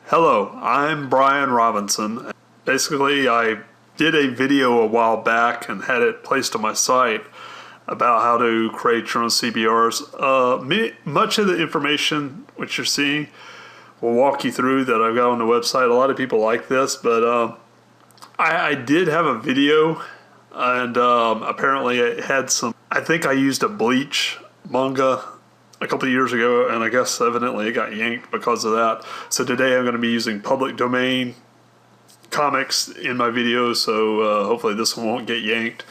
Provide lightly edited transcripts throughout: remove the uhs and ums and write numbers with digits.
Hello, I'm Brian Robinson. Basically, I did a video a while back and had it placed on my site about how to create your own CBRs. Much of the information which you're seeing will walk you through that I've got on the website. A lot of people like this, but I did have a video, and apparently it had some, I think I used a bleach manga a couple of years ago, and I guess evidently it got yanked because of that. So today I'm going to be using public domain comics in my videos, so hopefully this one won't get yanked.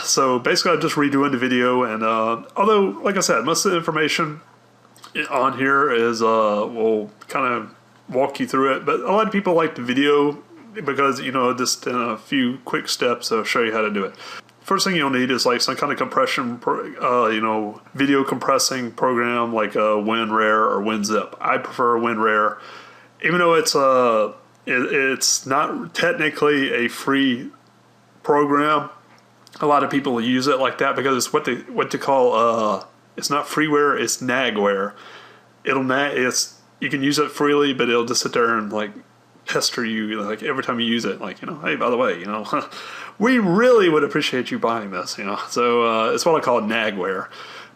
So basically I'm just redoing the video, and although, like I said, most of the information on here is will kind of walk you through it, but a lot of people like the video because, you know, just in a few quick steps I'll show you how to do it. First thing you'll need is like some kind of compression, video compressing program like WinRare or WinZip. I prefer WinRare, even though it's not technically a free program. A lot of people use it like that because it's what they call it's not freeware, it's nagware. You can use it freely, but it'll just sit there and like pester you like every time you use it. Like, hey, by the way, we really would appreciate you buying this, So it's what I call nagware,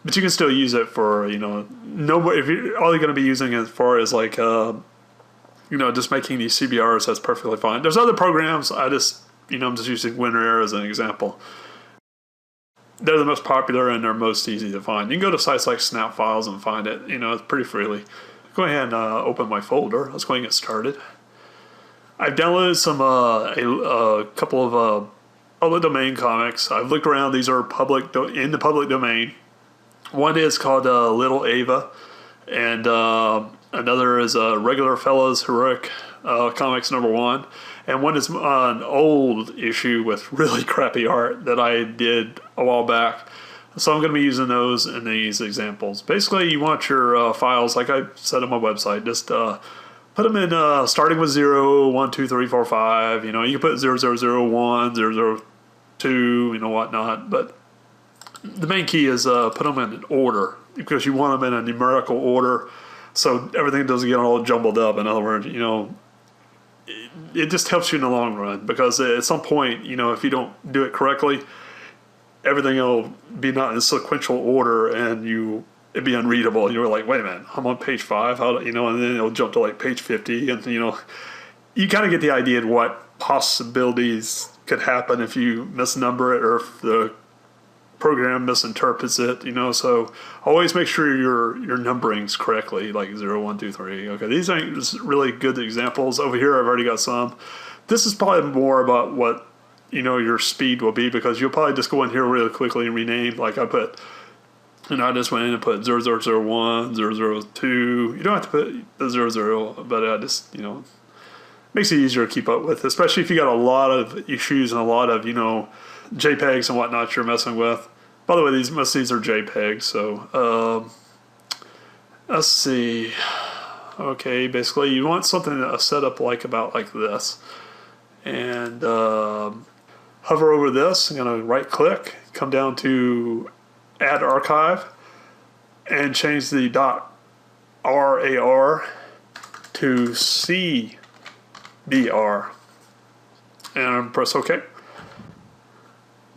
but you can still use it for, nobody. If all you're going to be using it for is like, just making these CBRs, that's perfectly fine. There's other programs. I'm just using WinRare as an example. They're the most popular and they're most easy to find. You can go to sites like Snap Files and find it, it's pretty freely. Go ahead and open my folder. Let's go ahead and get started. I've downloaded some a couple of public domain comics. I've looked around. These are in the public domain. One is called Little Ava, and another is Regular Fellas Heroic Comics #1, and one is an old issue with really crappy art that I did a while back. So I'm going to be using those in these examples. Basically, you want your files, like I said on my website, just put them in starting with 0, 1, 2, 3, 4, 5. You can put 0, 0, 0, 1, 0, 0, 2, whatnot. But the main key is put them in order because you want them in a numerical order so everything doesn't get all jumbled up. In other words, it just helps you in the long run because at some point, if you don't do it correctly, everything will be not in sequential order and it'd be unreadable. You were like, wait a minute, I'm on page 5, and then it'll jump to like page 50, and you kind of get the idea of what possibilities could happen if you misnumber it or if the program misinterprets it, so always make sure your numbering's correctly, like 0, 1, 2, 3. Okay, these are really good examples. Over here I've already got some. This is probably more about what your speed will be, because you'll probably just go in here really quickly and rename, like I just went in and put 0001, 002. You don't have to put the 00, but I just, makes it easier to keep up with, especially if you got a lot of issues and a lot of, JPEGs and whatnot you're messing with. By the way, most of these are JPEGs, so let's see. Okay, basically you want something set up about like this. And hover over this. I'm going to right click, come down to Add Archive, and change the .rar to CBR, and press OK.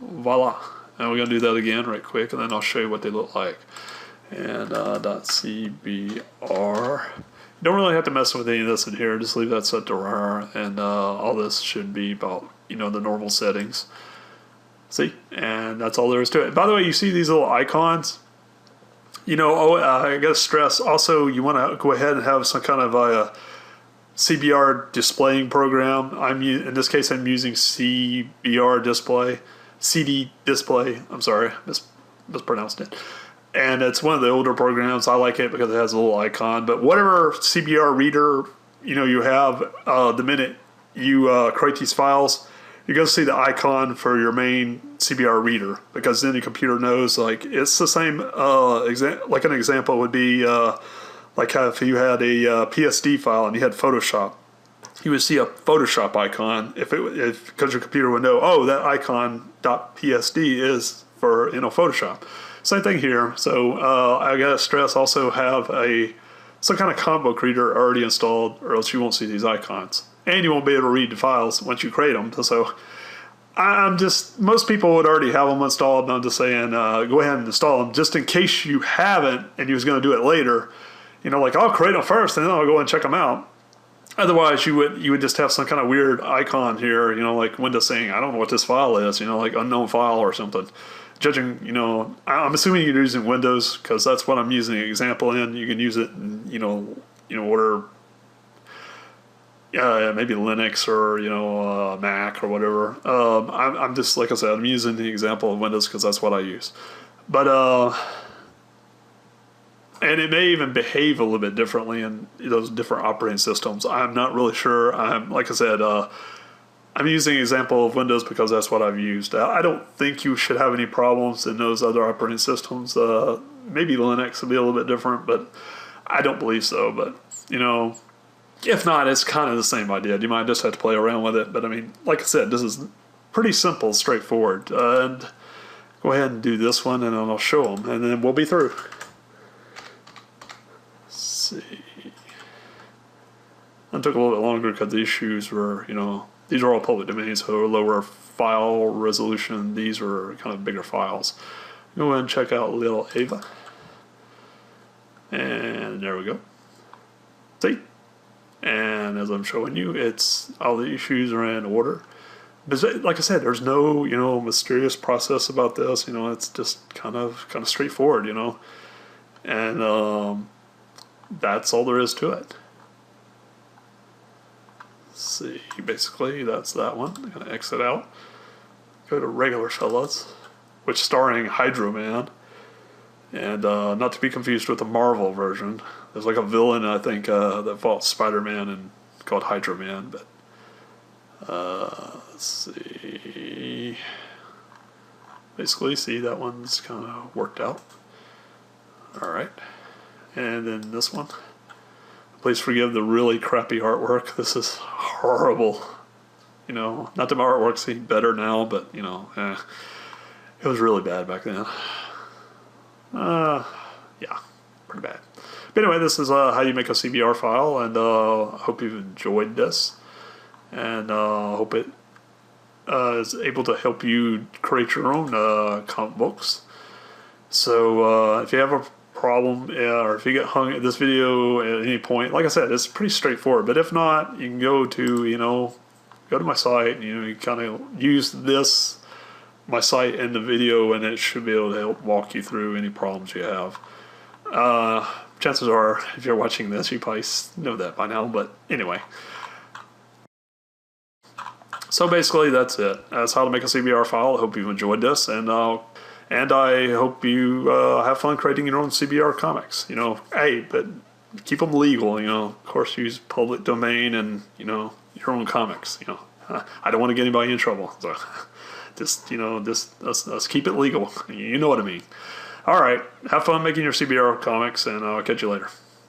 Voila. And we're going to do that again right quick, and then I'll show you what they look like. And .cbr. You don't really have to mess with any of this in here. Just leave that set to RAR, and all this should be about the normal settings. See, and that's all there is to it. By the way, you see these little icons. I gotta stress also, you want to go ahead and have some kind of a CBR displaying program. In this case I'm using CBR display, CD display. I'm sorry, mispronounced it. And it's one of the older programs. I like it because it has a little icon. But whatever CBR reader you have, the minute you create these files, you're going to see the icon for your main CBR reader, because then the computer knows, like, it's the same. Like an example would be like if you had a PSD file and you had Photoshop, you would see a Photoshop icon because your computer would know, oh, that icon .psd is for Photoshop. Same thing here. So I gotta stress, also have a some kind of comic book reader already installed, or else you won't see these icons. And you won't be able to read the files once you create them. So most people would already have them installed, and I'm just saying, go ahead and install them just in case you haven't and you was going to do it later. Like I'll create them first and then I'll go and check them out. Otherwise, you would just have some kind of weird icon here, like Windows saying, I don't know what this file is, like unknown file or something. Judging, I'm assuming you're using Windows because that's what I'm using an example in. You can use it in, order, maybe Linux or, Mac or whatever. I'm just, like I said, I'm using the example of Windows because that's what I use. But, and it may even behave a little bit differently in those different operating systems. I'm not really sure. Like I said, I'm using an example of Windows because that's what I've used. I don't think you should have any problems in those other operating systems. Maybe Linux would be a little bit different, but I don't believe so. But, if not, it's kind of the same idea. You might just have to play around with it. But, I mean, like I said, this is pretty simple, straightforward. And go ahead and do this one, and then I'll show them, and then we'll be through. See. It took a little bit longer because the issues were, these are all public domains, so lower file resolution. These are kind of bigger files. Go ahead and check out Little Ava. And there we go. See? And as I'm showing you, it's all the issues are in order. But like I said, there's no, mysterious process about this. It's just kind of straightforward, And that's all there is to it. Let's see, basically that's that one. I'm gonna exit out. Go to regular fellas, which starring Hydro Man, and not to be confused with the Marvel version. There's like a villain I think that fought Spider-Man and called Hydro Man. But let's see. Basically, see that one's kind of worked out. All right. And then this one. Please forgive the really crappy artwork. This is horrible. Not that my artwork's better now, but, it was really bad back then. Yeah, pretty bad. But anyway, this is how you make a CBR file, and I hope you've enjoyed this. And I hope it is able to help you create your own comic books. So if you have a problem, or if you get hung at this video at any point, like I said, it's pretty straightforward. But if not, you can go to my site, and you kind of use my site in the video, and it should be able to help walk you through any problems you have. Chances are, if you're watching this, you probably know that by now. But anyway, so basically that's it. That's how to make a CBR file. I hope you've enjoyed this, and I hope you have fun creating your own CBR comics. Hey, but keep them legal. Of course, use public domain and your own comics. I don't want to get anybody in trouble. So just let's keep it legal. You know what I mean. All right, have fun making your CBR comics, and I'll catch you later.